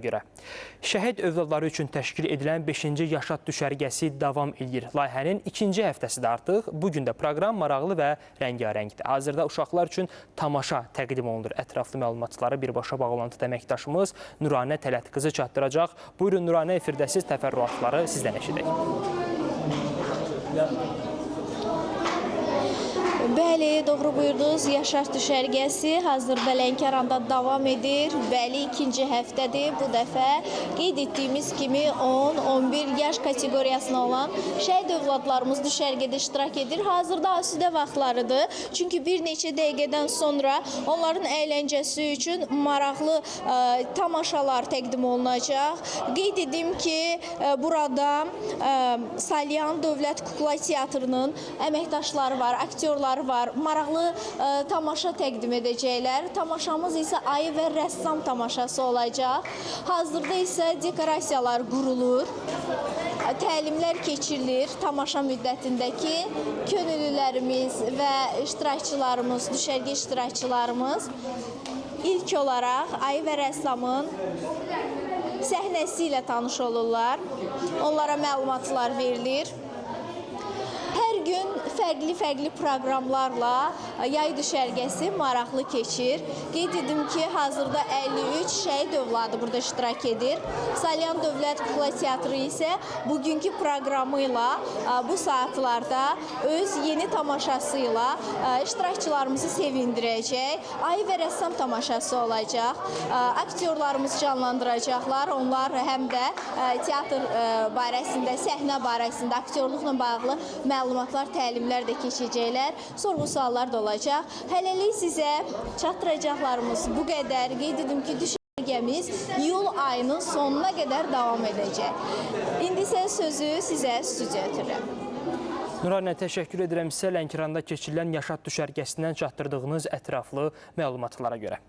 görə. Şəhid övladları üçün təşkil edilən 5-ci Yaşad düşərgəsi davam edir. Layihənin ikinci həftəsi də artıq. Bugün də proqram maraqlı və rəngarəngdir. Hazırda uşaqlar üçün tamaşa təqdim olunur. Ətraflı məlumatları birbaşa bağlantıda əməkdaşımız Nuranə Tələt qızı çatdıracaq. Buyurun Nuranə, efirdəsiz təfərrüatları sizdən eşidək. Bəli, doğru buyurdunuz. Yaşad düşərgəsi hazırda Lənkəranda davam edir. Bəli, ikinci həftədir. Bu dəfə qeyd etdiyimiz kimi 10-11 yaş kateqoriyasına olan şəhid övladlarımız düşərgədə iştirak edir. Hazırda asudə vaxtlarıdır. Çünki bir neçə dəqiqədən sonra onların əyləncəsi üçün maraqlı tamaşalar təqdim olunacaq. Qeyd edim ki, burada Salyan Dövlət Kukla Teatrının əməkdaşları var, aktyorları var, maraqlı tamaşa təqdim edəcəklər. Tamaşamız isə ayı və rəssam tamaşası olacaq. Hazırda isə dekorasiyalar qurulur, təlimlər keçirilir. Tamaşa müddətindəki könüllülərimiz və iştirakçılarımız, düşərgə iştirakçılarımız ilk olaraq ayı və rəssamın səhnəsi ilə tanış olurlar. Onlara məlumatlar verilir. Hər gün fərqli proqramlarla yay düşərgəsi maraqlı keçir. Qeyd edim ki, hazırda 53 şəhid övladı burada iştirak edir. Salyan Dövlət Kukla Teatrı isə bugünkü proqramı ilə bu saatlarda öz yeni tamaşası ilə iştirakçılarımızı sevindirəcək. Ayı və rəssam tamaşası olacaq. Aktyorlarımız canlandıracaqlar. Onlar həm də teatr barəsində, səhnə barəsində, aktyorluqla bağlı məlumatlar, təlimlər də keçəcəklər. Sorğu-suallar da olacaq. Hələlik sizə çatdıracaqlarımız bu qədər. Qeyd edim ki, düşərgəmiz iyul ayının sonuna qədər davam edəcək. İndi isə sözü sizə studiya ötürürəm. Nuranə, təşəkkür edirəm sizə Lənkəranda keçirilən Yaşad düşərgəsindən çatdırdığınız ətraflı məlumatlara görə.